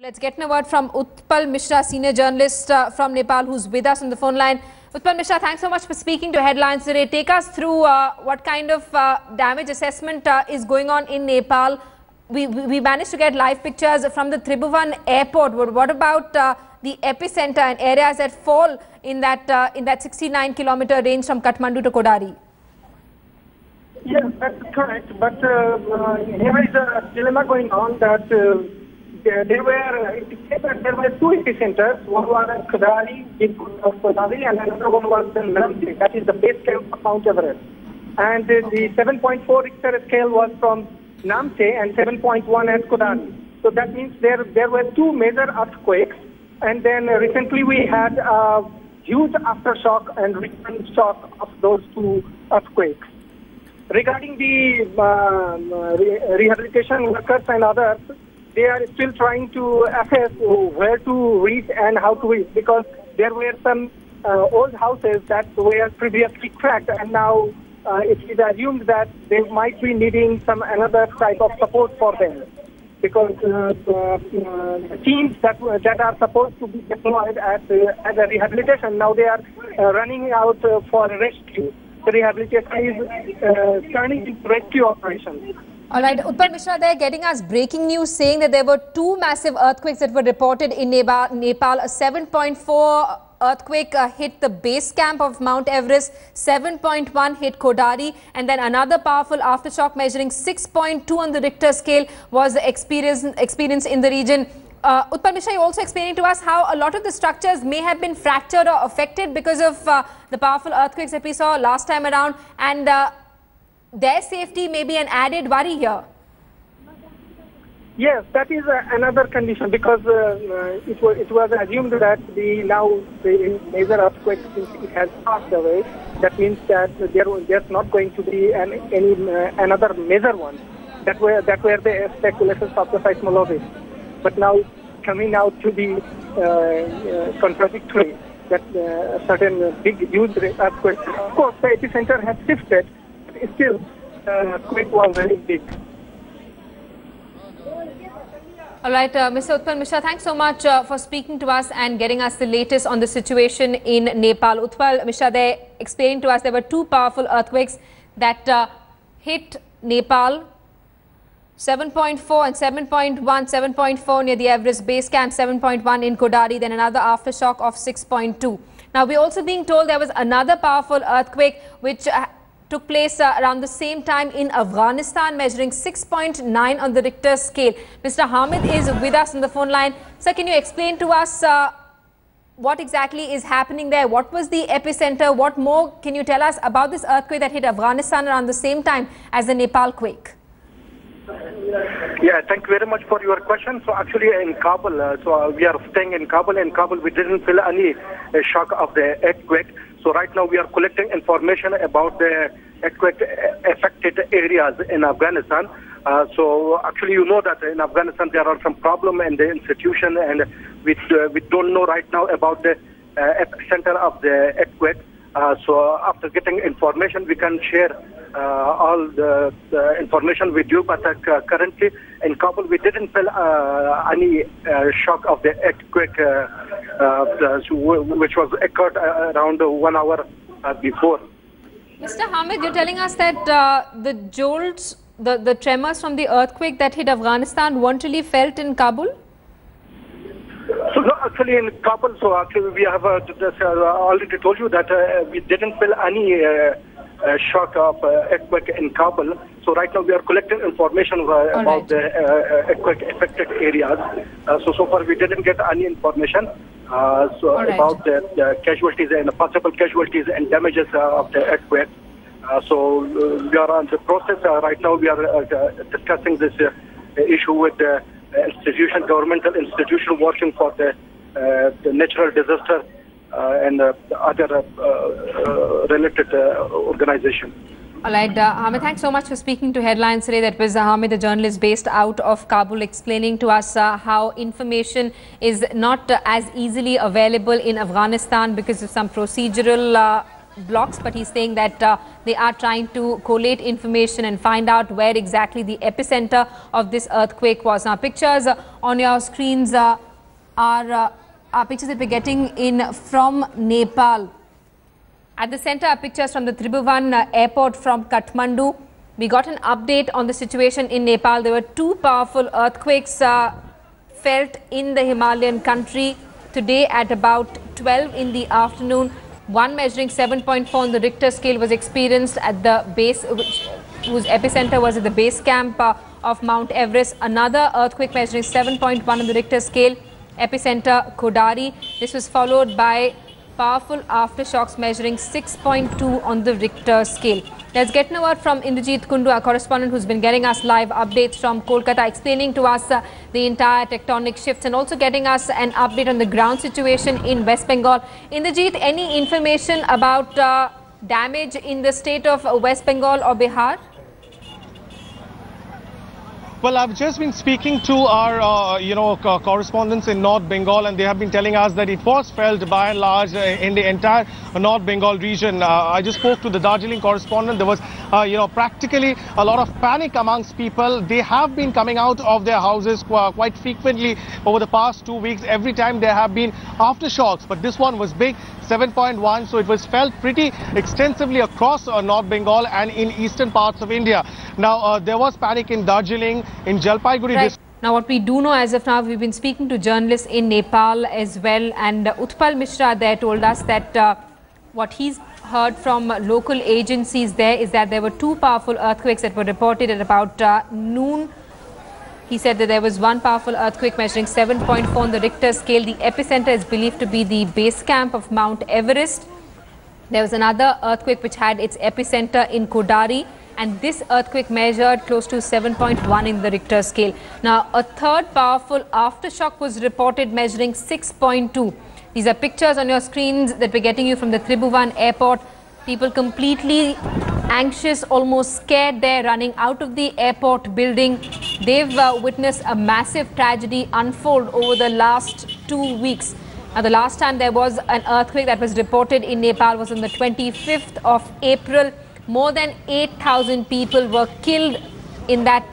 Let's get a word from Utpal Mishra, senior journalist from Nepal, who's with us on the phone line. Utpal Mishra, thanks so much for speaking to Headlines today. Take us through what kind of damage assessment is going on in Nepal. We managed to get live pictures from the Tribhuvan airport. What about the epicenter and areas that fall in that 69-kilometer range from Kathmandu to Kodari? Yes, that's correct. But here is a dilemma going on that there were two epicenters. One was at Kodari, and another one was in Namche. That is the base camp of Mount Everest. And the 7.4 Richter scale was from Namche and 7.1 at Kodari. So that means there were two major earthquakes. And then recently we had a huge aftershock and return shock of those two earthquakes. Regarding the rehabilitation workers and others, they are still trying to assess where to reach and how to reach, because there were some old houses that were previously cracked, and now it is assumed that they might be needing another type of support for them, because teams that are supposed to be deployed as a rehabilitation, now they are running out for rescue. The rehabilitation is turning into rescue operations. All right, Utpal Mishra, they're getting us breaking news saying that there were two massive earthquakes that were reported in Nepal. A 7.4 earthquake hit the base camp of Mount Everest, 7.1 hit Kodari, and then another powerful aftershock measuring 6.2 on the Richter scale was experienced in the region. Utpal Mishra, you also explaining to us how a lot of the structures may have been fractured or affected because of the powerful earthquakes that we saw last time around, and their safety may be an added worry here. Yes, that is another condition, because it was assumed that the major earthquake, since it has passed away, that means that there's not going to be another major one. That were the speculations of the seismologists. But now coming out to be contradictory, that certain big, huge earthquakes. Of course, the epicenter has shifted. Still, quake was very big. All right, Mr. Utpal Mishra, thanks so much for speaking to us and getting us the latest on the situation in Nepal. Utpal Mishra, they explained to us there were two powerful earthquakes that hit Nepal, 7.4 and 7.1, 7.4 near the Everest base camp, 7.1 in Kodari, then another aftershock of 6.2. Now, we're also being told there was another powerful earthquake which took place around the same time in Afghanistan, measuring 6.9 on the Richter scale. Mr. Hamid is with us on the phone line. Sir, can you explain to us what exactly is happening there? What was the epicenter? What more can you tell us about this earthquake that hit Afghanistan around the same time as the Nepal quake? Yeah, thank you very much for your question. So actually in Kabul, so we are staying in Kabul. In Kabul, we didn't feel any shock of the earthquake. So right now we are collecting information about the earthquake-affected areas in Afghanistan. So actually, you know that in Afghanistan there are some problems in the institution, and we don't know right now about the epicenter of the earthquake. So after getting information, we can share all the information with you. But currently in Kabul, we didn't feel any shock of the earthquake, which was occurred around 1 hour before. Mr. Hamid, you're telling us that the jolts, the tremors from the earthquake that hit Afghanistan weren't really felt in Kabul? So no, actually in Kabul, so actually we have already told you that we didn't feel any shock of earthquake in Kabul. So right now we are collecting information about the earthquake affected areas. So far we didn't get any information about the casualties and possible casualties and damages of the earthquake. So we are on the process. Right now we are discussing this issue with the governmental institution working for the natural disaster and other related organizations. All right, Hamid, thanks so much for speaking to Headlines today. That was Hamid, a journalist based out of Kabul, explaining to us how information is not as easily available in Afghanistan because of some procedural blocks, but he's saying that they are trying to collate information and find out where exactly the epicenter of this earthquake was. Now, pictures on your screens are pictures that we're getting in from Nepal. At the center are pictures from the Tribhuvan airport from Kathmandu. We got an update on the situation in Nepal. There were two powerful earthquakes felt in the Himalayan country today at about 12 in the afternoon. One measuring 7.4 on the Richter scale was experienced at the base, whose epicenter was at the base camp of Mount Everest. Another earthquake measuring 7.1 on the Richter scale, epicenter Kodari. This was followed by powerful aftershocks measuring 6.2 on the Richter scale. Let's get a word from Indrajit Kundu, our correspondent, who's been getting us live updates from Kolkata, explaining to us the entire tectonic shifts and also getting us an update on the ground situation in West Bengal. Indrajit, any information about damage in the state of West Bengal or Bihar? Well, I've just been speaking to our, correspondents in North Bengal, and they have been telling us that it was felt by and large in the entire North Bengal region. I just spoke to the Darjeeling correspondent. There was, practically a lot of panic amongst people. They have been coming out of their houses quite frequently over the past 2 weeks. Every time there have been aftershocks, but this one was big, 7.1, so it was felt pretty extensively across North Bengal and in eastern parts of India. Now, there was panic in Darjeeling, in Jalpaiguri. Right. Now, what we do know as of now, we've been speaking to journalists in Nepal as well, and Utpal Mishra there told us that what he's heard from local agencies there is that there were two powerful earthquakes that were reported at about noon. He said that there was one powerful earthquake measuring 7.4 on the Richter scale. The epicenter is believed to be the base camp of Mount Everest. There was another earthquake which had its epicenter in Kodari, and this earthquake measured close to 7.1 in the Richter scale. Now, a third powerful aftershock was reported measuring 6.2. These are pictures on your screens that we're getting you from the Tribhuvan airport. People completely anxious, almost scared there, running out of the airport building. They've witnessed a massive tragedy unfold over the last 2 weeks. Now, the last time there was an earthquake that was reported in Nepal was on the 25th of April. More than 8,000 people were killed in that